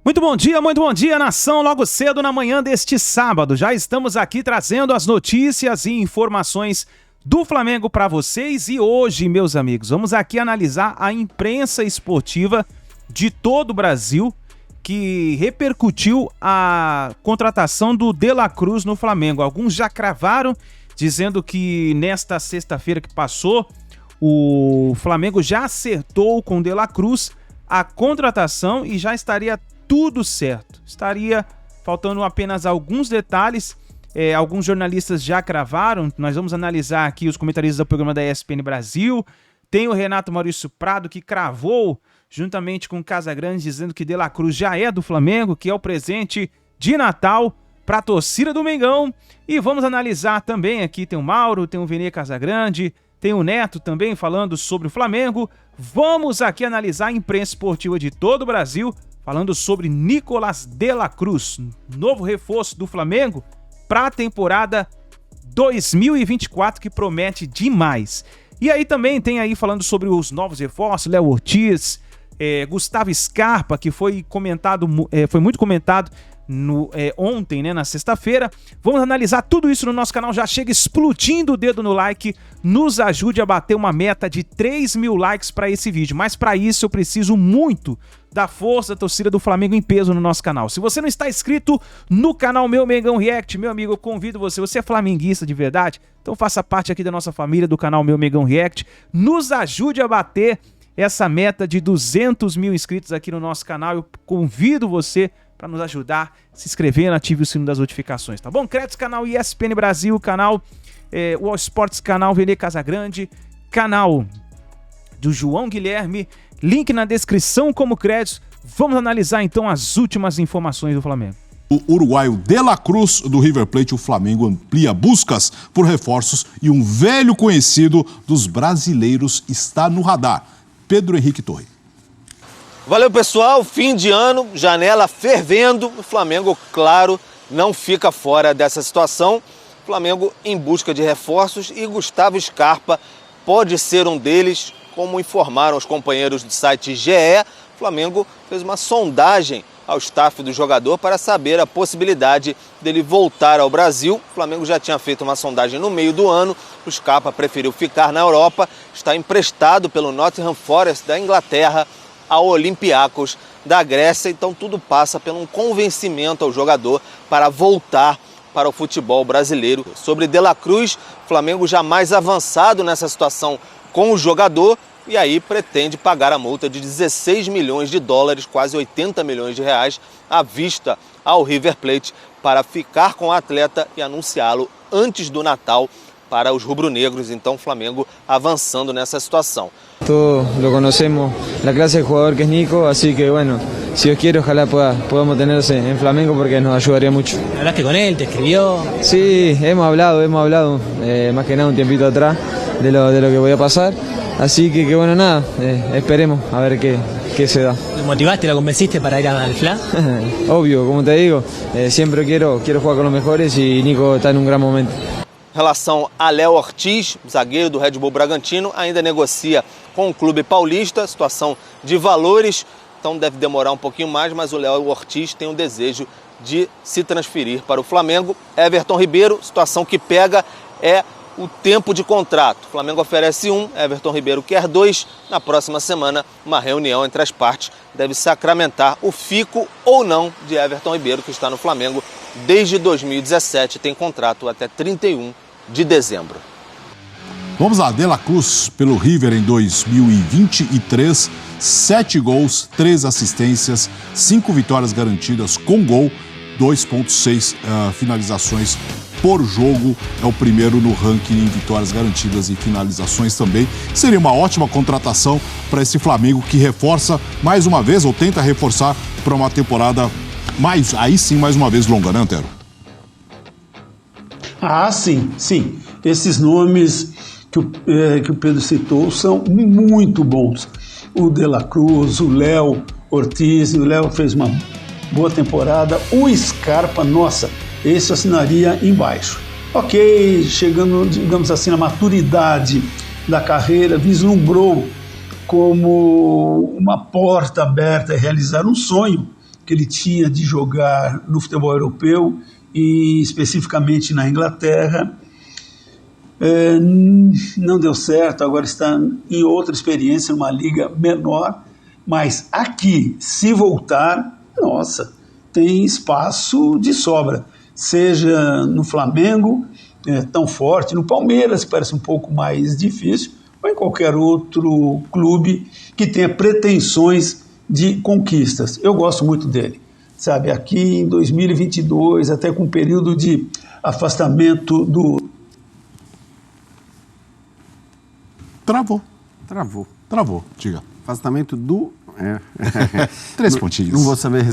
Muito bom dia, nação. Logo cedo na manhã deste sábado, já estamos aqui trazendo as notícias e informações do Flamengo para vocês. E hoje, meus amigos, vamos aqui analisar a imprensa esportiva de todo o Brasil que repercutiu a contratação do De La Cruz no Flamengo. Alguns já cravaram, dizendo que nesta sexta-feira que passou, o Flamengo já acertou com o De La Cruz a contratação e já estaria tudo certo. Estaria faltando apenas alguns detalhes. Alguns jornalistas já cravaram. Nós vamos analisar aqui os comentaristas do programa da ESPN Brasil. Tem o Renato Maurício Prado, que cravou juntamente com o Casagrande, dizendo que De La Cruz já é do Flamengo, que é o presente de Natal para a torcida do Mengão. E vamos analisar também aqui, tem o Mauro, tem o Vene Casagrande, tem o Neto também falando sobre o Flamengo. Vamos aqui analisar a imprensa esportiva de todo o Brasil, falando sobre Nicolás De La Cruz, novo reforço do Flamengo para a temporada 2024, que promete demais. E aí também tem aí falando sobre os novos reforços, Léo Ortiz, Gustavo Scarpa, que foi muito comentado ontem, né, na sexta-feira. Vamos analisar tudo isso no nosso canal. Já chega explodindo o dedo no like, nos ajude a bater uma meta de 3 mil likes para esse vídeo. Mas para isso eu preciso muito da força da torcida do Flamengo em peso no nosso canal. Se você não está inscrito no canal Meu Mengão React, meu amigo, eu convido você é flamenguista de verdade, então faça parte aqui da nossa família do canal Meu Mengão React, nos ajude a bater essa meta de 200 mil inscritos aqui no nosso canal. Eu convido você para nos ajudar se inscrevendo, ative o sino das notificações, tá bom? Créditos, canal ESPN Brasil, canal All Sports, canal Vene Casagrande, canal do João Guilherme, link na descrição como créditos. Vamos analisar então as últimas informações do Flamengo. O uruguaio De La Cruz do River Plate, o Flamengo amplia buscas por reforços e um velho conhecido dos brasileiros está no radar, Pedro Henrique Torre. Valeu, pessoal, fim de ano, janela fervendo, o Flamengo, claro, não fica fora dessa situação. O Flamengo em busca de reforços e Gustavo Scarpa pode ser um deles, como informaram os companheiros do site GE. O Flamengo fez uma sondagem ao staff do jogador para saber a possibilidade dele voltar ao Brasil. O Flamengo já tinha feito uma sondagem no meio do ano, o Scarpa preferiu ficar na Europa, está emprestado pelo Nottingham Forest da Inglaterra ao Olympiacos da Grécia, então tudo passa por um convencimento ao jogador para voltar para o futebol brasileiro. Sobre De La Cruz, o Flamengo já mais avançado nessa situação com o jogador e aí pretende pagar a multa de 16 milhões de dólares, quase 80 milhões de reais, à vista ao River Plate para ficar com o atleta e anunciá-lo antes do Natal para os rubro-negros. Então o Flamengo avançando nessa situação. Todos lo conocemos, la clase de jugador que es Nico, así que bueno, si Dios quiere, ojalá podamos tenerse en Flamengo porque nos ayudaría mucho. ¿Hablaste con él? ¿Te escribió? Sí, hemos hablado, más que nada un tiempito atrás de lo que voy a pasar, así que bueno, nada, esperemos a ver qué se da. ¿Lo motivaste, lo convenciste para ir al FLA? Obvio, como te digo, siempre quiero jugar con los mejores y Nico está en un gran momento. Em relação a Léo Ortiz, zagueiro do Red Bull Bragantino, ainda negocia com o clube paulista, situação de valores, então deve demorar um pouquinho mais, mas o Léo Ortiz tem o desejo de se transferir para o Flamengo. Everton Ribeiro, situação que pega é o tempo de contrato. O Flamengo oferece 1, Everton Ribeiro quer 2. Na próxima semana, uma reunião entre as partes deve sacramentar o fico ou não de Everton Ribeiro, que está no Flamengo desde 2017, tem contrato até 31 de dezembro. Vamos lá, De La Cruz pelo River em 2023, 7 gols, 3 assistências, 5 vitórias garantidas com gol, 2,6 finalizações por jogo, é o primeiro no ranking em vitórias garantidas e finalizações também. Seria uma ótima contratação para esse Flamengo que reforça mais uma vez, ou tenta reforçar para uma temporada mais uma vez longa, né, Antero? Ah, sim. Esses nomes que o Pedro citou são muito bons. O De La Cruz, o Léo Ortiz, o Léo fez uma boa temporada. O Scarpa, nossa, esse eu assinaria embaixo. Ok, chegando, digamos assim, na maturidade da carreira, vislumbrou como uma porta aberta a realizar um sonho, que ele tinha de jogar no futebol europeu e especificamente na Inglaterra. Não deu certo, agora está em outra experiência, numa liga menor, mas aqui, se voltar, nossa, tem espaço de sobra, seja no Flamengo, tão forte, no Palmeiras, que parece um pouco mais difícil, ou em qualquer outro clube que tenha pretensões de conquistas. Eu gosto muito dele, sabe, aqui em 2022, até com um período de afastamento do... Travou, diga. Afastamento do... 3 pontinhos. Não vou saber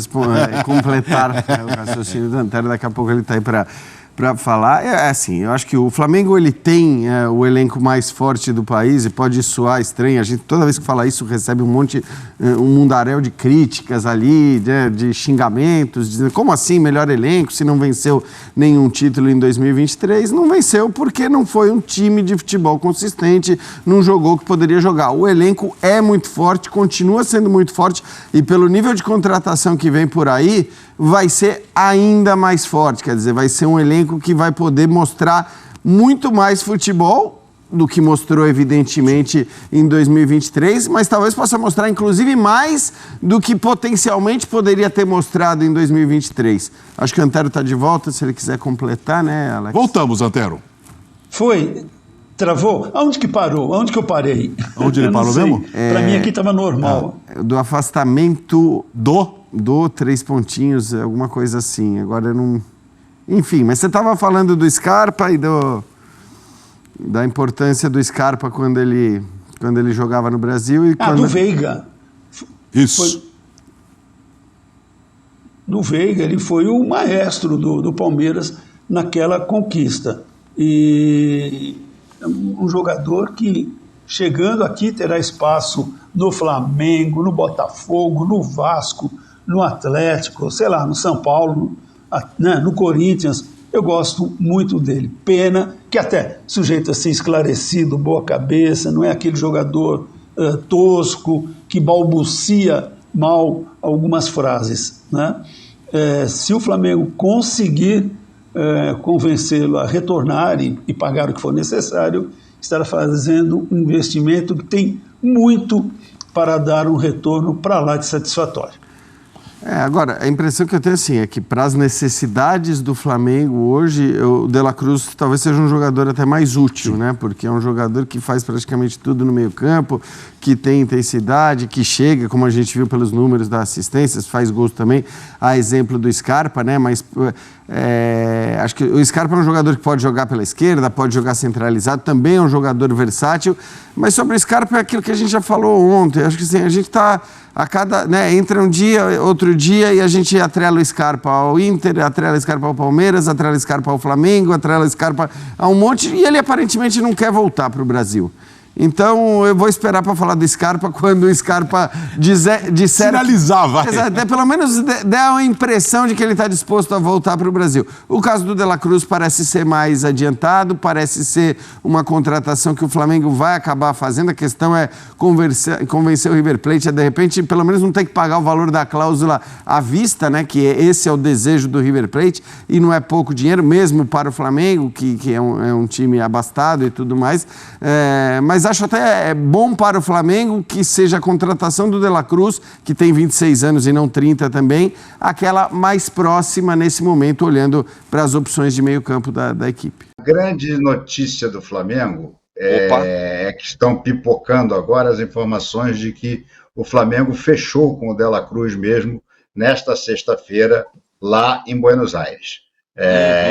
completar o raciocínio do Antero, daqui a pouco ele está aí para falar. Assim, eu acho que o Flamengo ele tem o elenco mais forte do país e pode soar estranho. A gente, toda vez que fala isso, recebe um mundaréu de críticas ali, de xingamentos, dizendo como assim melhor elenco se não venceu nenhum título em 2023? Não venceu porque não foi um time de futebol consistente, não jogou o que poderia jogar. O elenco é muito forte, continua sendo muito forte e pelo nível de contratação que vem por aí, vai ser ainda mais forte, quer dizer, vai ser um elenco que vai poder mostrar muito mais futebol do que mostrou, evidentemente, em 2023, mas talvez possa mostrar, inclusive, mais do que potencialmente poderia ter mostrado em 2023. Acho que o Antero está de volta, se ele quiser completar, né, Alex? Voltamos, Antero. Travou? Aonde que parou? Aonde que eu parei? Onde ele parou mesmo? Para mim aqui estava normal. Do afastamento do 3 pontinhos, alguma coisa assim. Agora eu não... Enfim, mas você estava falando do Scarpa e da importância do Scarpa quando ele jogava no Brasil. E do Veiga. Isso. Do Veiga, ele foi o maestro do Palmeiras naquela conquista. E um jogador que, chegando aqui, terá espaço no Flamengo, no Botafogo, no Vasco, no Atlético, sei lá, no São Paulo, no Corinthians. Eu gosto muito dele. Pena que até sujeito assim esclarecido, boa cabeça, não é aquele jogador tosco que balbucia mal algumas frases, né? Se o Flamengo conseguir convencê-lo a retornar e pagar o que for necessário, estará fazendo um investimento que tem muito para dar um retorno para lá de satisfatório. Agora, a impressão que eu tenho assim, é que para as necessidades do Flamengo hoje, o De La Cruz talvez seja um jogador até mais útil, né? Porque é um jogador que faz praticamente tudo no meio campo, que tem intensidade, que chega, como a gente viu pelos números das assistências, faz gols também, a exemplo do Scarpa, né? Mas acho que o Scarpa é um jogador que pode jogar pela esquerda, pode jogar centralizado, também é um jogador versátil, mas sobre o Scarpa é aquilo que a gente já falou ontem, acho que assim, a gente está a cada, né, entra um dia, outro dia e a gente atrela o Scarpa ao Inter, atrela o Scarpa ao Palmeiras, atrela o Scarpa ao Flamengo, atrela o Scarpa a um monte, e ele aparentemente não quer voltar para o Brasil. Então, eu vou esperar para falar do Scarpa quando o Scarpa disser... Sinalizar, vai. Exato, pelo menos der uma impressão de que ele está disposto a voltar para o Brasil. O caso do De La Cruz parece ser mais adiantado, parece ser uma contratação que o Flamengo vai acabar fazendo. A questão é convencer o River Plate a, de repente, pelo menos não ter que pagar o valor da cláusula à vista, né? Que esse é o desejo do River Plate, e não é pouco dinheiro, mesmo para o Flamengo, que é um time abastado e tudo mais. Mas acho até bom para o Flamengo que seja a contratação do De La Cruz, que tem 26 anos e não 30 também, aquela mais próxima nesse momento, olhando para as opções de meio campo da equipe. A grande notícia do Flamengo é que estão pipocando agora as informações de que o Flamengo fechou com o De La Cruz mesmo nesta sexta-feira lá em Buenos Aires.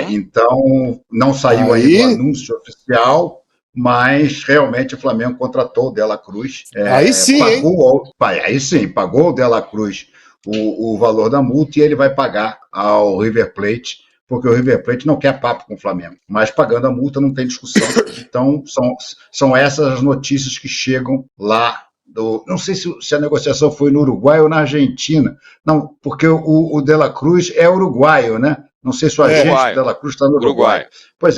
Então, não saiu ainda o anúncio oficial, mas realmente o Flamengo contratou o De La Cruz. Aí sim, pagou o De La Cruz o valor da multa e ele vai pagar ao River Plate, porque o River Plate não quer papo com o Flamengo. Mas pagando a multa não tem discussão. Então, são essas as notícias que chegam lá. Não sei se a negociação foi no Uruguai ou na Argentina. Não, porque o De La Cruz é uruguaio, né? Não sei se o agente do De La Cruz está no Uruguai. Pois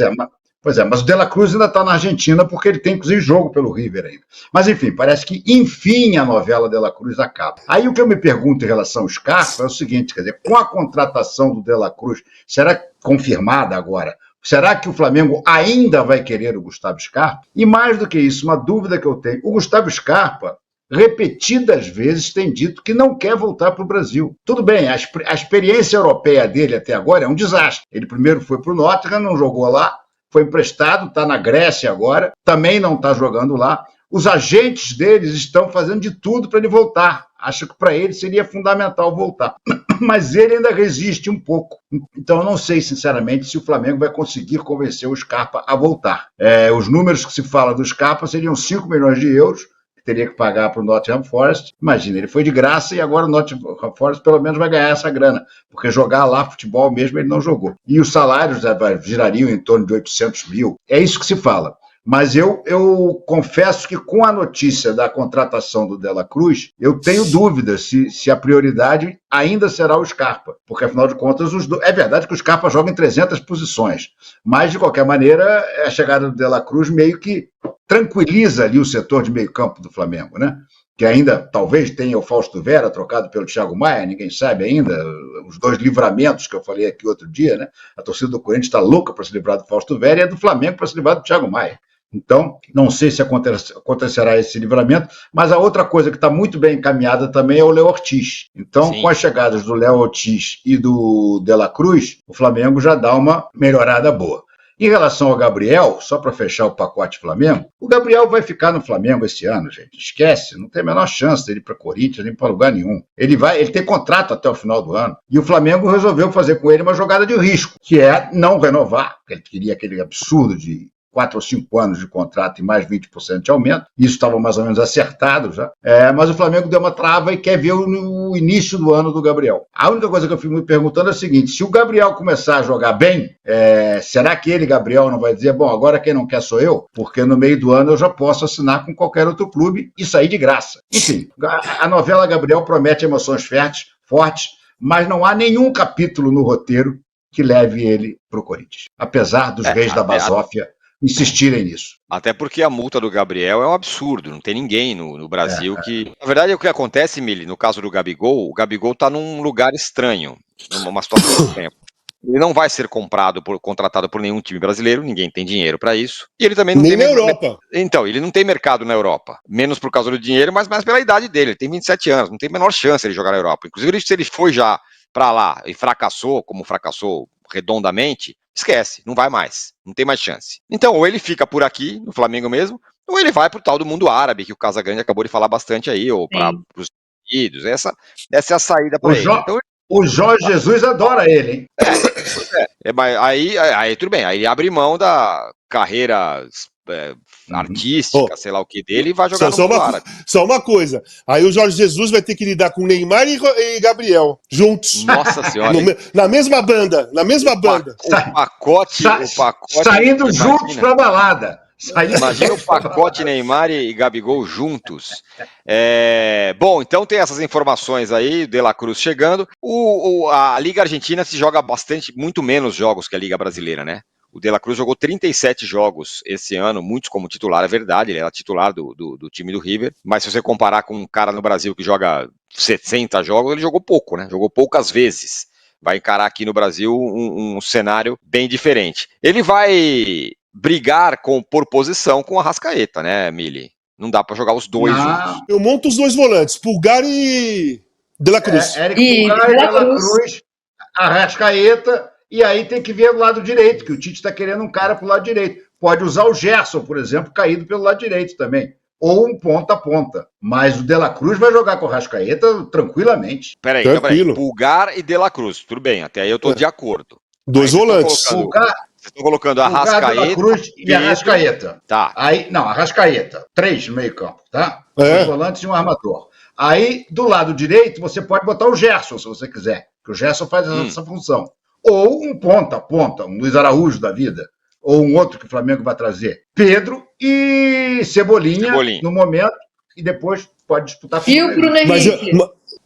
Pois é, mas o De La Cruz ainda está na Argentina porque ele tem, inclusive, jogo pelo River ainda. Mas, enfim, parece que, enfim, a novela De La Cruz acaba. Aí o que eu me pergunto em relação ao Scarpa é o seguinte, quer dizer, com a contratação do De La Cruz, será confirmada agora, será que o Flamengo ainda vai querer o Gustavo Scarpa? E mais do que isso, uma dúvida que eu tenho, o Gustavo Scarpa, repetidas vezes, tem dito que não quer voltar para o Brasil. Tudo bem, a experiência europeia dele até agora é um desastre. Ele primeiro foi para o Nottingham, não jogou lá, foi emprestado, está na Grécia agora, também não está jogando lá. Os agentes deles estão fazendo de tudo para ele voltar. Acho que para ele seria fundamental voltar. Mas ele ainda resiste um pouco. Então eu não sei, sinceramente, se o Flamengo vai conseguir convencer o Scarpa a voltar. Os números que se fala do Scarpa seriam 5 milhões de euros, que teria que pagar para o Nottingham Forest. Imagina, ele foi de graça e agora o Nottingham Forest pelo menos vai ganhar essa grana, porque jogar lá futebol mesmo ele não jogou. E os salários girariam em torno de 800 mil. É isso que se fala. Mas eu confesso que com a notícia da contratação do De La Cruz, eu tenho dúvidas se a prioridade ainda será o Scarpa, porque afinal de contas é verdade que o Scarpa joga em 300 posições, mas de qualquer maneira a chegada do De La Cruz meio que tranquiliza ali o setor de meio campo do Flamengo, né? Que ainda talvez tenha o Fausto Vera trocado pelo Thiago Maia, ninguém sabe ainda, os 2 livramentos que eu falei aqui outro dia, né? A torcida do Corinthians está louca para se livrar do Fausto Vera e a do Flamengo para se livrar do Thiago Maia. Então, não sei se acontecerá esse livramento, mas a outra coisa que está muito bem encaminhada também é o Léo Ortiz. Então, com as chegadas do Léo Ortiz e do De La Cruz, o Flamengo já dá uma melhorada boa. Em relação ao Gabriel, só para fechar o pacote Flamengo, o Gabriel vai ficar no Flamengo esse ano, gente. Esquece, não tem a menor chance dele ir para Corinthians nem para lugar nenhum. Ele tem contrato até o final do ano. E o Flamengo resolveu fazer com ele uma jogada de risco, que é não renovar, porque ele queria aquele absurdo de 4 ou 5 anos de contrato e mais 20% de aumento. Isso estava mais ou menos acertado já. Mas o Flamengo deu uma trava e quer ver o início do ano do Gabriel. A única coisa que eu fico me perguntando é o seguinte, se o Gabriel começar a jogar bem, será que ele, Gabriel, não vai dizer, bom, agora quem não quer sou eu? Porque no meio do ano eu já posso assinar com qualquer outro clube e sair de graça. Enfim, a novela Gabriel promete emoções fortes, mas não há nenhum capítulo no roteiro que leve ele para o Corinthians. Apesar dos reis da basófia insistirem nisso. Até porque a multa do Gabriel é um absurdo, não tem ninguém no Brasil que... Na verdade, o que acontece, Mili, no caso do Gabigol, o Gabigol está num lugar estranho, numa situação estranha. Ele não vai ser contratado por nenhum time brasileiro, ninguém tem dinheiro para isso. E ele também não nem tem... na Europa. Então, ele não tem mercado na Europa. Menos por causa do dinheiro, mas mais pela idade dele. Ele tem 27 anos, não tem a menor chance de jogar na Europa. Inclusive, se ele foi já para lá e fracassou, como fracassou redondamente, esquece, não vai mais, não tem mais chance. Então, ou ele fica por aqui, no Flamengo mesmo, ou ele vai pro tal do mundo árabe, que o Casagrande acabou de falar bastante aí, ou para os Estados Unidos. Essa é a saída para ele. Então, o Jorge Jesus adora ele, hein? Mas aí tudo bem, aí ele abre mão da carreira artística, sei lá o que dele, e vai jogar no mundo árabe. Só uma coisa, aí o Jorge Jesus vai ter que lidar com Neymar e Gabriel, juntos. Nossa senhora. Na mesma banda. O pacote saindo juntos pra balada. Imagina o pacote Neymar e Gabigol juntos. Bom, então tem essas informações aí, De La Cruz chegando. A Liga Argentina se joga muito menos jogos que a Liga Brasileira, né? O De La Cruz jogou 37 jogos esse ano, muitos como titular, é verdade, ele era titular do time do River, mas se você comparar com um cara no Brasil que joga 60 jogos, ele jogou pouco, né? Jogou poucas vezes. Vai encarar aqui no Brasil um cenário bem diferente. Ele vai brigar por posição com a Arrascaeta, né, Mili? Não dá pra jogar os dois juntos. Eu monto os 2 volantes, Pulgar e De La Cruz. Pulgar e De La Cruz, Arrascaeta, e aí tem que ver do lado direito, que o Tite está querendo um cara pro lado direito. Pode usar o Gerson, por exemplo, caído pelo lado direito também. Ou um ponta a ponta. Mas o De La Cruz vai jogar com o Arrascaeta tranquilamente. Peraí, Pulgar e De La Cruz, tudo bem, até aí eu tô de acordo. 2 volantes. Vocês estão colocando Arrascaeta, De La Cruz e Arrascaeta. Tá. Aí, não, Arrascaeta. 3 no meio campo, tá? 2 volantes e um armador. Aí, do lado direito, você pode botar o Gerson, se você quiser. Porque o Gerson faz essa função. Ou um ponta a ponta, um Luiz Araújo da vida. Ou um outro que o Flamengo vai trazer. Pedro e Cebolinha. No momento, e depois pode disputar com o Bruno Henrique.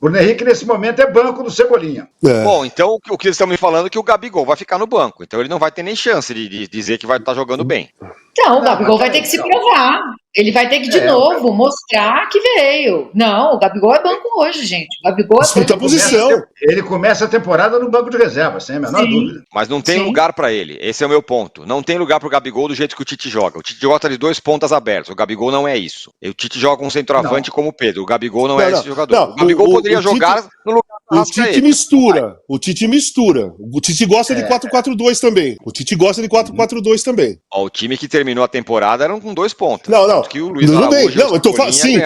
Bruno Henrique, nesse momento, é banco do Cebolinha. Bom, então o que eles estão me falando é que o Gabigol vai ficar no banco. Então ele não vai ter nem chance de dizer que vai estar jogando bem. Não, o Gabigol vai ter que se provar. Ele vai ter que, de novo, mostrar que veio. Não, o Gabigol é banco hoje, gente. O Gabigol é banco. Posição. Ele começa a temporada no banco de reserva, sem a menor dúvida. Mas não tem lugar para ele. Esse é o meu ponto. Não tem lugar para o Gabigol do jeito que o Tite joga. O Tite joga de 2 pontas abertos. O Gabigol não é isso. O Tite joga com um centroavante como o Pedro. O Gabigol não é esse jogador. Não, o Gabigol poderia jogar no lugar do Arrascaeta. O Tite mistura. O Tite gosta de 4-4-2 também. O Tite gosta de 4-4-2 também. Ó, o time que terminou a temporada eram com 2 pontas. Não. Que o Luiz Tudo bem. Araújo e o Eu tô falando sim,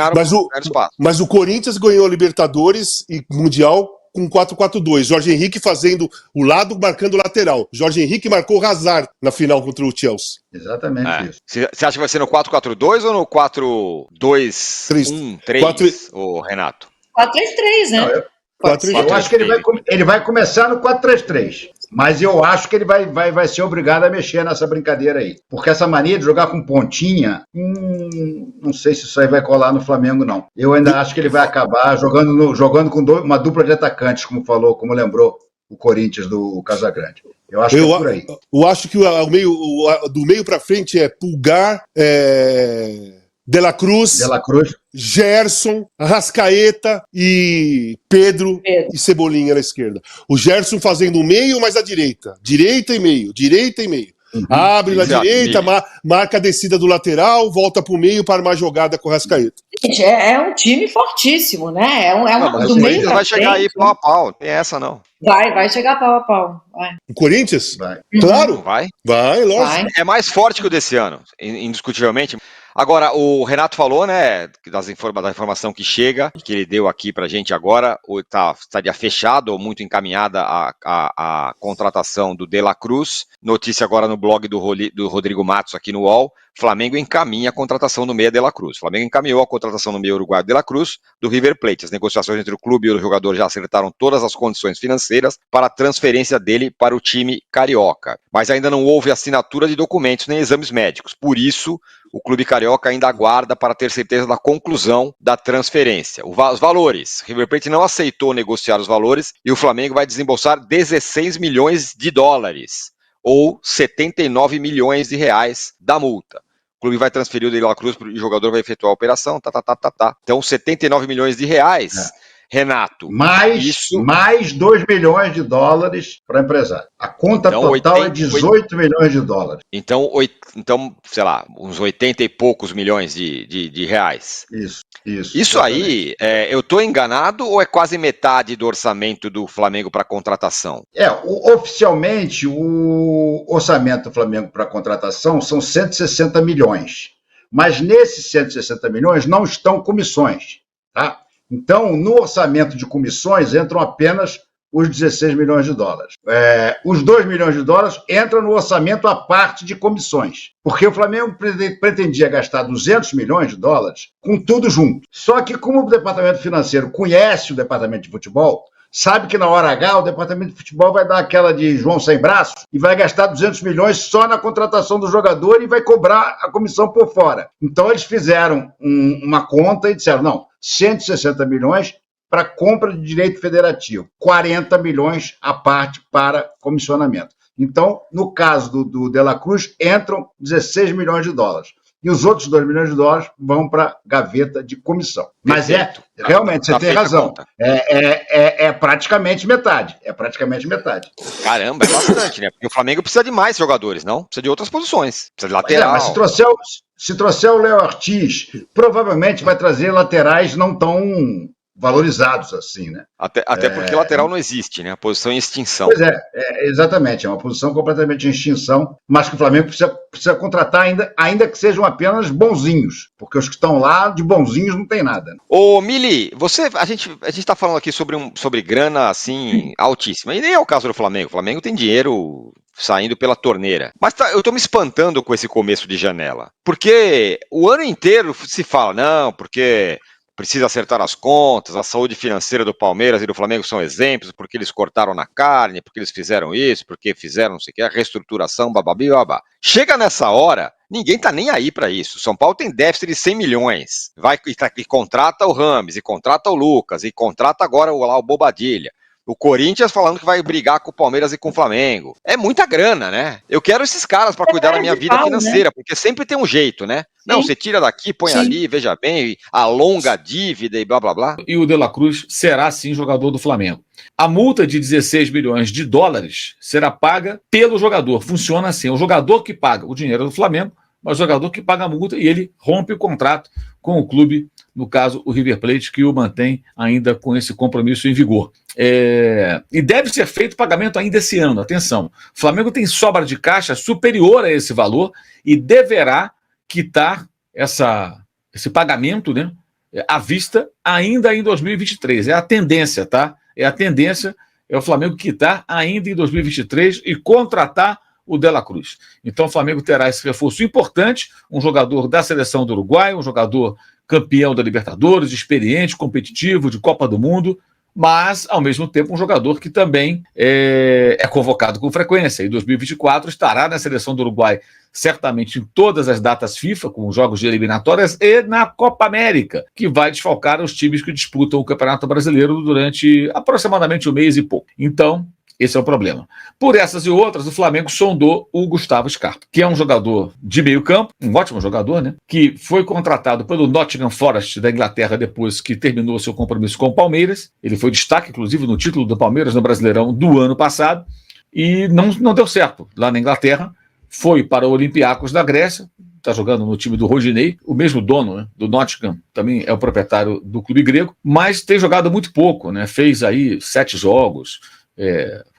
mas o Corinthians ganhou Libertadores e Mundial com 4-4-2. Jorge Henrique fazendo o lado, marcando o lateral. Jorge Henrique marcou o Hazard na final contra o Chelsea. Exatamente isso. Você acha que vai ser no 4-4-2 ou no 4-2-1-3, o Renato? 4-3-3, né? Eu acho que ele vai começar no 4-3-3. Mas eu acho que ele vai ser obrigado a mexer nessa brincadeira aí. Porque essa mania de jogar com pontinha, não sei se isso aí vai colar no Flamengo, não. Eu ainda acho que ele vai acabar jogando com uma dupla de atacantes, como lembrou o Corinthians do Casagrande. Eu acho que é por aí. Eu acho que do meio para frente é Pulgar, De La Cruz, Gerson, Arrascaeta e Pedro e Cebolinha na esquerda. O Gerson fazendo o meio, mas a direita. Direita e meio. Abre na direita, marca a descida do lateral, volta pro meio para armar jogada com o Arrascaeta. Gente, é um time fortíssimo, né? Mas o Corinthians vai chegar aí pau a pau. Não tem essa, não. Vai chegar pau a pau. Vai. O Corinthians? Vai. Claro. Vai, lógico. É mais forte que o desse ano, indiscutivelmente. Agora, o Renato falou, né, da informação que chega, que ele deu aqui pra gente agora, estaria fechado ou muito encaminhada a contratação do De La Cruz. Notícia agora no blog do Rodrigo Matos aqui no UOL. Flamengo encaminha a contratação do meia De La Cruz. Flamengo encaminhou a contratação do meia uruguaio De La Cruz do River Plate. As negociações entre o clube e o jogador já acertaram todas as condições financeiras para a transferência dele para o time carioca. Mas ainda não houve assinatura de documentos nem exames médicos. Por isso, o clube carioca ainda aguarda para ter certeza da conclusão da transferência. Os valores. O River Plate não aceitou negociar os valores e o Flamengo vai desembolsar 16 milhões de dólares ou 79 milhões de reais da multa. O clube vai transferir o De La Cruz e o jogador vai efetuar a operação. Então, 79 milhões de reais. Renato. Mais 2 milhões de dólares para empresário. A conta total é 18 milhões de dólares. Então, sei lá, uns 80 e poucos milhões de reais. Isso aí, eu estou enganado ou é quase metade do orçamento do Flamengo para contratação? Oficialmente, o orçamento do Flamengo para contratação são 160 milhões. Mas nesses 160 milhões não estão comissões, tá? Então, no orçamento de comissões entram apenas os 16 milhões de dólares. Os 2 milhões de dólares entram no orçamento à parte de comissões, porque o Flamengo pretendia gastar 200 milhões de dólares com tudo junto. Só que como o departamento financeiro conhece o departamento de futebol, sabe que na hora H o departamento de futebol vai dar aquela de João sem braço e vai gastar 200 milhões só na contratação do jogador e vai cobrar a comissão por fora. Então eles fizeram uma conta e disseram, não, 160 milhões para compra de direito federativo, 40 milhões à parte para comissionamento. Então, no caso do De La Cruz, entram 16 milhões de dólares. E os outros 2 milhões de dólares vão para a gaveta de comissão. Mas realmente, você tem razão. É praticamente metade. Caramba, é bastante, né? Porque o Flamengo precisa de mais jogadores, não? Precisa de outras posições. Precisa de lateral. Mas se trouxer o Léo Ortiz, provavelmente vai trazer laterais não tão valorizados assim, né? Até porque lateral não existe, né? A posição em extinção. Pois exatamente, é uma posição completamente em extinção, mas que o Flamengo precisa contratar ainda que sejam apenas bonzinhos, porque os que estão lá de bonzinhos não tem nada. Né? Ô Mili, a gente está falando aqui sobre grana assim altíssima, e nem é o caso do Flamengo. O Flamengo tem dinheiro saindo pela torneira. Mas eu tô me espantando com esse começo de janela, porque o ano inteiro se fala, não, porque precisa acertar as contas, a saúde financeira do Palmeiras e do Flamengo são exemplos, porque eles cortaram na carne, porque eles fizeram isso, porque fizeram não sei o que, a reestruturação, bababi, babá. Chega nessa hora, Ninguém tá nem aí para isso. São Paulo tem déficit de 100 milhões. Vai e contrata o Rames, e contrata o Lucas, e contrata agora o Bobadilha. O Corinthians falando que vai brigar com o Palmeiras e com o Flamengo. É muita grana, né? Eu quero esses caras para cuidar da minha vida financeira, porque sempre tem um jeito, né? Sim. Não, você tira daqui, põe ali, veja bem, alonga a dívida e blá, blá, blá. E o De La Cruz será, sim, jogador do Flamengo. A multa de 16 milhões de dólares será paga pelo jogador. Funciona assim, é o jogador que paga o dinheiro do Flamengo, mas o jogador que paga a multa e ele rompe o contrato com o clube, no caso o River Plate, que o mantém ainda com esse compromisso em vigor. E deve ser feito pagamento ainda esse ano, atenção. O Flamengo tem sobra de caixa superior a esse valor e deverá quitar esse pagamento, né, à vista ainda em 2023. É a tendência, tá? É o Flamengo quitar ainda em 2023 e contratar o De La Cruz. Então o Flamengo terá esse reforço importante, um jogador da seleção do Uruguai, um jogador campeão da Libertadores, experiente, competitivo, de Copa do Mundo, mas, ao mesmo tempo, um jogador que também é convocado com frequência. Em 2024 estará na seleção do Uruguai, certamente em todas as datas FIFA, com os jogos de eliminatórias, e na Copa América, que vai desfalcar os times que disputam o Campeonato Brasileiro durante aproximadamente um mês e pouco. Então, esse é o problema. Por essas e outras, o Flamengo sondou o Gustavo Scarpa, que é um jogador de meio campo, um ótimo jogador, né? Que foi contratado pelo Nottingham Forest da Inglaterra depois que terminou seu compromisso com o Palmeiras. Ele foi destaque, inclusive, no título do Palmeiras no Brasileirão do ano passado e não deu certo lá na Inglaterra. Foi para o Olympiacos da Grécia, está jogando no time do Rodinei, o mesmo dono, né, do Nottingham, também é o proprietário do clube grego, mas tem jogado muito pouco, né? Fez aí 7 jogos,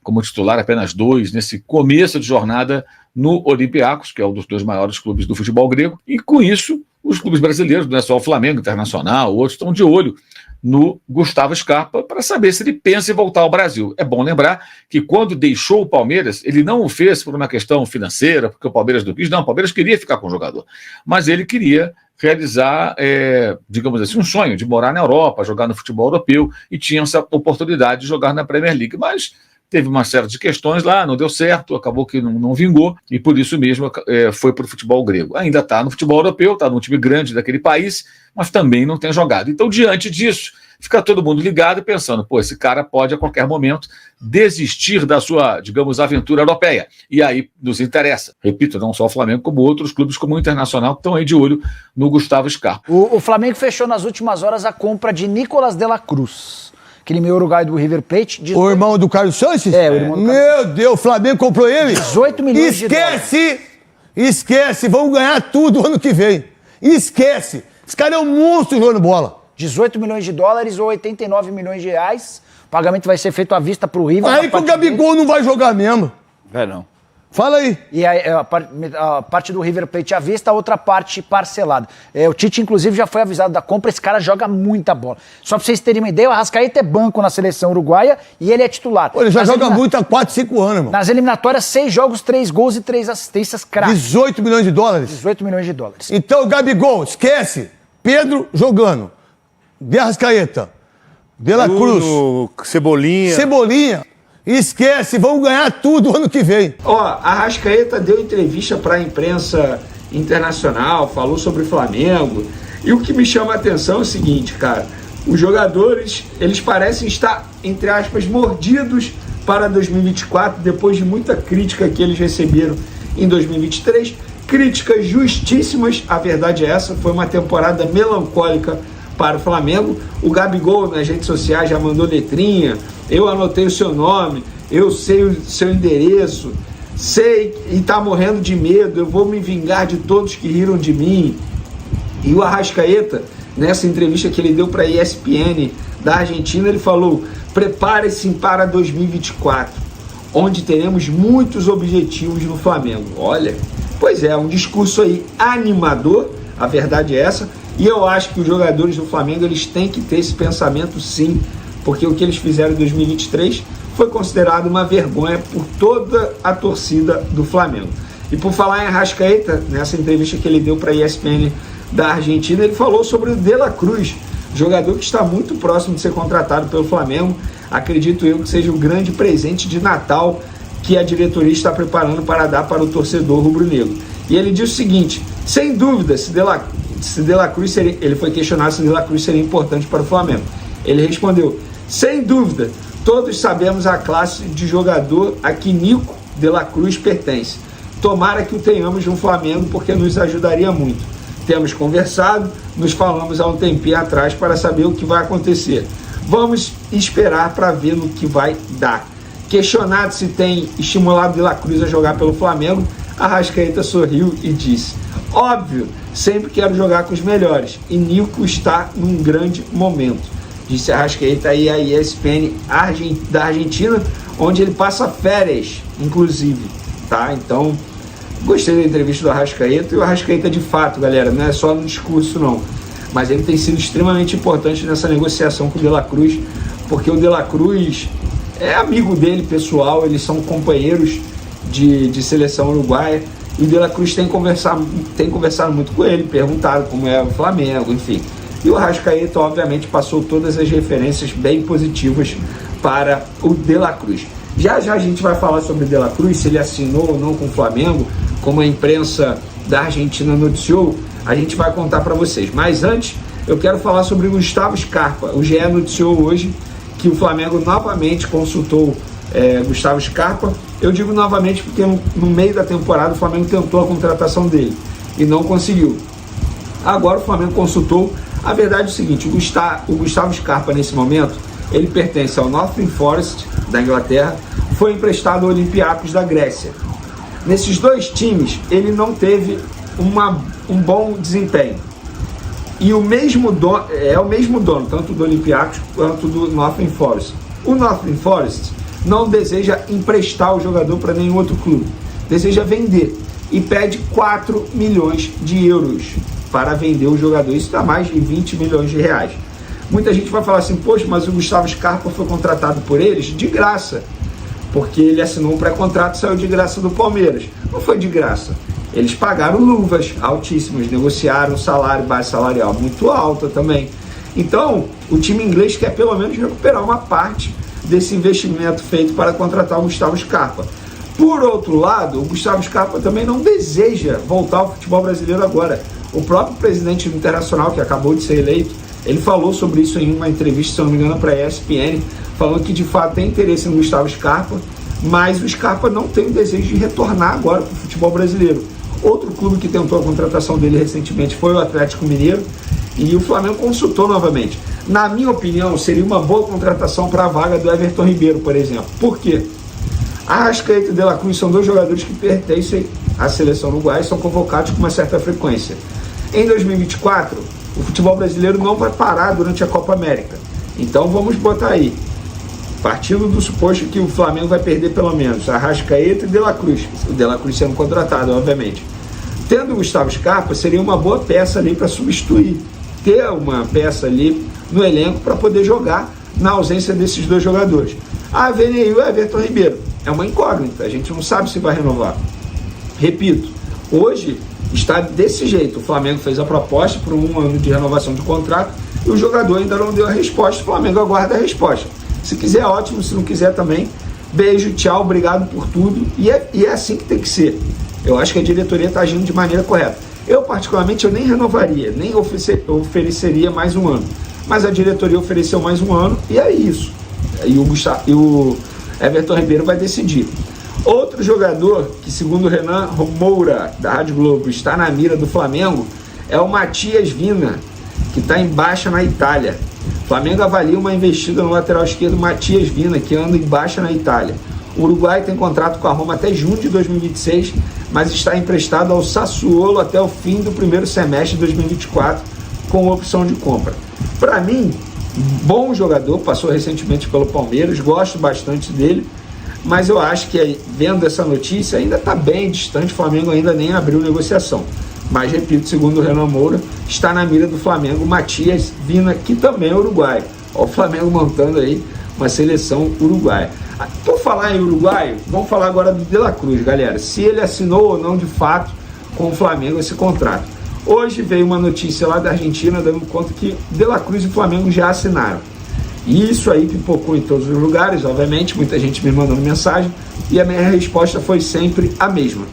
como titular apenas 2 nesse começo de jornada no Olympiacos, que é um dos 2 maiores clubes do futebol grego, e com isso os clubes brasileiros, não é só o Flamengo, Internacional, outros estão de olho no Gustavo Scarpa para saber se ele pensa em voltar ao Brasil. É bom lembrar que quando deixou o Palmeiras, ele não o fez por uma questão financeira, porque o Palmeiras não quis, não, o Palmeiras queria ficar com o jogador, mas ele queria realizar, digamos assim, um sonho de morar na Europa, jogar no futebol europeu, e tinha essa oportunidade de jogar na Premier League, mas teve uma série de questões lá, não deu certo, acabou que não vingou, e por isso mesmo foi para o futebol grego. Ainda está no futebol europeu, está num time grande daquele país, mas também não tem jogado. Então, diante disso, fica todo mundo ligado e pensando, esse cara pode a qualquer momento desistir da sua, digamos, aventura europeia. E aí nos interessa. Repito, não só o Flamengo, como outros clubes como o Internacional, que estão aí de olho no Gustavo Scarpa. O Flamengo fechou nas últimas horas a compra de Nicolás de la Cruz, aquele meio uruguaio do River Plate. O irmão do Carlos Sanches? O irmão do Meu Deus, o Flamengo comprou ele? 18 milhões de dólares. Esquece, vamos ganhar tudo ano que vem. Esquece. Esse cara é um monstro jogando bola. 18 milhões de dólares ou 89 milhões de reais. O pagamento vai ser feito à vista pro River. Aí que o Gabigol não vai jogar mesmo. Não. Fala aí. E aí, a parte do River Plate à vista, a outra parte parcelada. O Tite, inclusive, já foi avisado da compra. Esse cara joga muita bola. Só pra vocês terem uma ideia, o Arrascaeta é banco na seleção uruguaia e ele é titular. Ele já joga muito há 4, 5 anos, irmão. Nas eliminatórias, 6 jogos, 3 gols e 3 assistências craques. 18 milhões de dólares? 18 milhões de dólares. Então, o Gabigol, esquece. Pedro jogando. De Arrascaeta. De la Cruz. Cebolinha. Esquece, vamos ganhar tudo ano que vem. A Arrascaeta deu entrevista para a imprensa internacional, falou sobre o Flamengo. E o que me chama a atenção é o seguinte, cara. Os jogadores, eles parecem estar, entre aspas, mordidos para 2024, depois de muita crítica que eles receberam em 2023. Críticas justíssimas, a verdade é essa. Foi uma temporada melancólica para o Flamengo. O Gabigol nas redes sociais já mandou letrinha. Eu anotei o seu nome, eu sei o seu endereço, sei e tá morrendo de medo, eu vou me vingar de todos que riram de mim. E o Arrascaeta, nessa entrevista que ele deu para a ESPN da Argentina, ele falou: prepare-se para 2024, onde teremos muitos objetivos no Flamengo. Olha, pois é, um discurso aí animador, a verdade é essa, e eu acho que os jogadores do Flamengo, eles têm que ter esse pensamento sim, porque o que eles fizeram em 2023 foi considerado uma vergonha por toda a torcida do Flamengo. E por falar em Arrascaeta, nessa entrevista que ele deu para a ESPN da Argentina, ele falou sobre o De La Cruz, jogador que está muito próximo de ser contratado pelo Flamengo. Acredito eu que seja o grande presente de Natal que a diretoria está preparando para dar para o torcedor rubro-negro. E ele disse o seguinte: sem dúvida, se De La Cruz seria, ele foi questionado se De La Cruz seria importante para o Flamengo. Ele respondeu: sem dúvida, todos sabemos a classe de jogador a que Nico De La Cruz pertence. Tomara que o tenhamos no Flamengo, porque nos ajudaria muito. Temos conversado, nos falamos há um tempinho atrás para saber o que vai acontecer. Vamos esperar para ver no que vai dar. Questionado se tem estimulado De La Cruz a jogar pelo Flamengo, Arrascaeta sorriu e disse: óbvio, sempre quero jogar com os melhores, e Nico está num grande momento. Disse Arrascaeta aí a ESPN da Argentina, onde ele passa férias, inclusive, tá? Então, gostei da entrevista do Arrascaeta, e o Arrascaeta de fato, galera, não é só no discurso não, mas ele tem sido extremamente importante nessa negociação com o De La Cruz, porque o De La Cruz é amigo dele pessoal, eles são companheiros de seleção uruguaia, e o De La Cruz tem conversado muito com ele, perguntado como é o Flamengo, enfim. E o Arrascaeta, obviamente, passou todas as referências bem positivas para o De La Cruz. Já a gente vai falar sobre o De La Cruz, se ele assinou ou não com o Flamengo, como a imprensa da Argentina noticiou, a gente vai contar para vocês. Mas antes, eu quero falar sobre o Gustavo Scarpa. O GE noticiou hoje que o Flamengo novamente consultou Gustavo Scarpa. Eu digo novamente porque no meio da temporada o Flamengo tentou a contratação dele e não conseguiu. Agora o Flamengo consultou. A verdade é o seguinte: o Gustavo Scarpa, nesse momento, ele pertence ao Nottingham Forest da Inglaterra, foi emprestado ao Olympiacos da Grécia. Nesses dois times ele não teve um bom desempenho. E o mesmo dono, tanto do Olympiacos quanto do Nottingham Forest. O Nottingham Forest não deseja emprestar o jogador para nenhum outro clube, deseja vender e pede 4 milhões de euros para vender o jogador. Isso dá mais de 20 milhões de reais. Muita gente vai falar assim: poxa, mas o Gustavo Scarpa foi contratado por eles de graça, porque ele assinou um pré-contrato e saiu de graça do Palmeiras. Não foi de graça. Eles pagaram luvas altíssimas, negociaram um salário, base salarial muito alta também. Então, o time inglês quer pelo menos recuperar uma parte desse investimento feito para contratar o Gustavo Scarpa. Por outro lado, o Gustavo Scarpa também não deseja voltar ao futebol brasileiro agora. O próprio presidente do Internacional, que acabou de ser eleito, ele falou sobre isso em uma entrevista, se eu não me engano, para a ESPN, falando que de fato tem interesse no Gustavo Scarpa, mas o Scarpa não tem o desejo de retornar agora para o futebol brasileiro. Outro clube que tentou a contratação dele recentemente foi o Atlético Mineiro, e o Flamengo consultou novamente. Na minha opinião, seria uma boa contratação para a vaga do Everton Ribeiro, por exemplo. Por quê? Arrascaeta e De La Cruz são dois jogadores que pertencem à seleção uruguaia e são convocados com uma certa frequência. Em 2024, o futebol brasileiro não vai parar durante a Copa América. Então vamos botar aí, partindo do suposto que o Flamengo vai perder pelo menos Arrascaeta e De La Cruz, o De La Cruz sendo contratado, obviamente. Tendo o Gustavo Scarpa, seria uma boa peça ali para substituir, ter uma peça ali no elenco para poder jogar na ausência desses dois jogadores. A VNI e o Everton Ribeiro é uma incógnita, a gente não sabe se vai renovar. Repito, hoje está desse jeito: o Flamengo fez a proposta por 1 ano de renovação de contrato e o jogador ainda não deu a resposta. O Flamengo aguarda a resposta. Se quiser, ótimo; se não quiser também, beijo, tchau, obrigado por tudo. E é assim que tem que ser. Eu acho que a diretoria está agindo de maneira correta. Eu, particularmente, eu nem renovaria, nem ofereceria mais 1 ano. Mas a diretoria ofereceu mais 1 ano e é isso. E o Everton Ribeiro vai decidir. Outro jogador que, segundo o Renan Moura, da Rádio Globo, está na mira do Flamengo é o Matias Vina, que está em baixa na Itália. O Flamengo avalia uma investida no lateral esquerdo Matias Vina, que anda em baixa na Itália. O Uruguai tem contrato com a Roma até junho de 2026, mas está emprestado ao Sassuolo até o fim do primeiro semestre de 2024, com opção de compra. Para mim, bom jogador, passou recentemente pelo Palmeiras, gosto bastante dele, mas eu acho que, vendo essa notícia, ainda está bem distante. O Flamengo ainda nem abriu negociação. Mas, repito, segundo o Renan Moura, está na mira do Flamengo Matias Vina, que também é uruguaio. Olha o Flamengo montando aí uma seleção uruguaia. Por falar em uruguaio, vamos falar agora do De La Cruz, galera. Se ele assinou ou não, de fato, com o Flamengo esse contrato. Hoje veio uma notícia lá da Argentina dando conta que De La Cruz e o Flamengo já assinaram. E isso aí pipocou em todos os lugares, obviamente, muita gente me mandando mensagem, e a minha resposta foi sempre a mesma.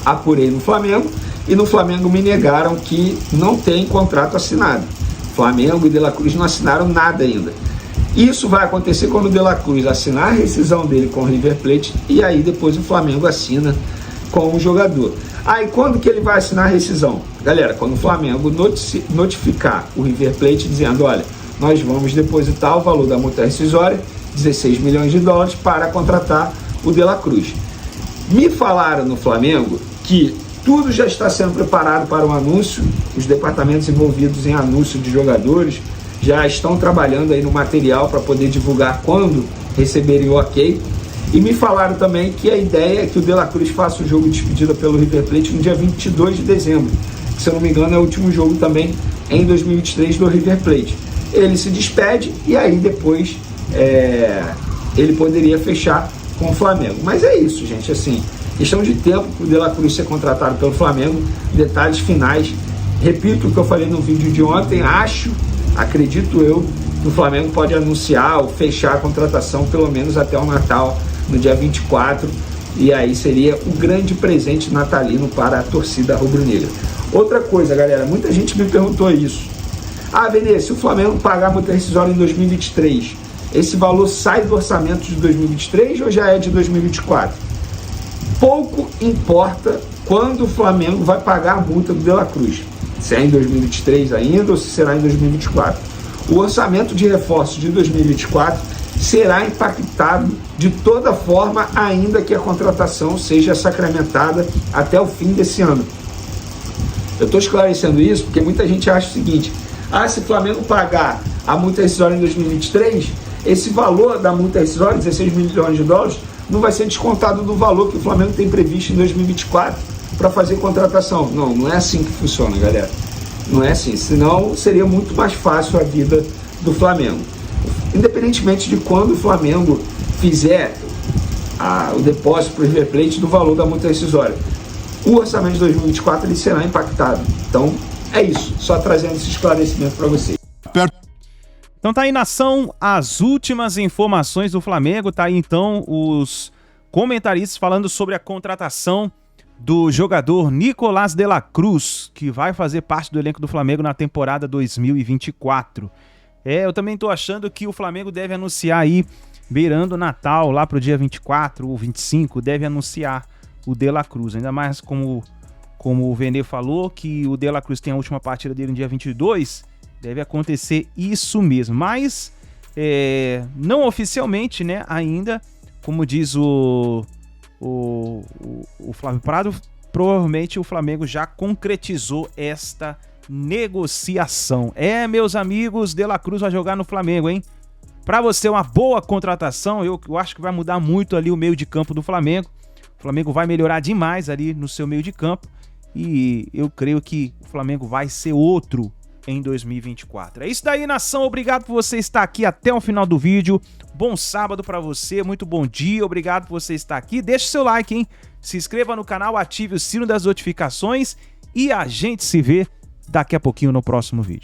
apurei no Flamengo, e no Flamengo me negaram que não tem contrato assinado. Flamengo e De La Cruz não assinaram nada ainda. Isso vai acontecer quando o De La Cruz assinar a rescisão dele com o River Plate, e aí depois o Flamengo assina com o jogador. Aí quando que ele vai assinar a rescisão? Galera, quando o Flamengo notificar o River Plate dizendo, olha, nós vamos depositar o valor da multa rescisória, 16 milhões de dólares, para contratar o De La Cruz. Me falaram no Flamengo que tudo já está sendo preparado para o anúncio, os departamentos envolvidos em anúncio de jogadores já estão trabalhando aí no material para poder divulgar quando receberem o ok. E me falaram também que a ideia é que o De La Cruz faça o jogo de despedida pelo River Plate no dia 22 de dezembro, que, se eu não me engano, é o último jogo também em 2023 do River Plate. Ele se despede e aí depois ele poderia fechar com o Flamengo. Mas é isso, gente, assim, questão de tempo para o De La Cruz ser contratado pelo Flamengo. Detalhes finais, repito o que eu falei no vídeo de ontem, acredito eu, que o Flamengo pode anunciar ou fechar a contratação pelo menos até o Natal, no dia 24, e aí seria um grande presente natalino para a torcida rubro-negra. Outra coisa, galera, muita gente me perguntou isso. Benê, se o Flamengo pagar a multa rescisória em 2023, esse valor sai do orçamento de 2023 ou já é de 2024? Pouco importa quando o Flamengo vai pagar a multa do De La Cruz, se é em 2023 ainda ou se será em 2024. O orçamento de reforço de 2024 será impactado de toda forma, ainda que a contratação seja sacramentada até o fim desse ano. Eu estou esclarecendo isso porque muita gente acha o seguinte: se o Flamengo pagar a multa rescisória em 2023, esse valor da multa rescisória, 16 milhões de dólares, não vai ser descontado do valor que o Flamengo tem previsto em 2024 para fazer contratação. Não é assim que funciona, galera. Não é assim, senão seria muito mais fácil a vida do Flamengo. Independentemente de quando o Flamengo fizer o depósito para o River Plate do valor da multa rescisória, o orçamento de 2024 ele será impactado. Então é isso, só trazendo esse esclarecimento para vocês. Então tá aí, nação, as últimas informações do Flamengo. Tá aí então os comentaristas falando sobre a contratação do jogador Nicolás de La Cruz, que vai fazer parte do elenco do Flamengo na temporada 2024. Eu também tô achando que o Flamengo deve anunciar aí, beirando o Natal, lá pro dia 24 ou 25, deve anunciar o De La Cruz. Ainda mais como o Vene falou, que o De La Cruz tem a última partida dele no dia 22, deve acontecer isso mesmo. Mas, não oficialmente, né, ainda, como diz o Flávio Prado, provavelmente o Flamengo já concretizou esta negociação. Meus amigos, De La Cruz vai jogar no Flamengo, hein? Para você, uma boa contratação. Eu acho que vai mudar muito ali o meio de campo do Flamengo. O Flamengo vai melhorar demais ali no seu meio de campo. E eu creio que o Flamengo vai ser outro em 2024. É isso daí, nação. Obrigado por você estar aqui até o final do vídeo. Bom sábado para você, muito bom dia. Obrigado por você estar aqui. Deixe seu like, hein? Se inscreva no canal, ative o sino das notificações e a gente se vê daqui a pouquinho no próximo vídeo.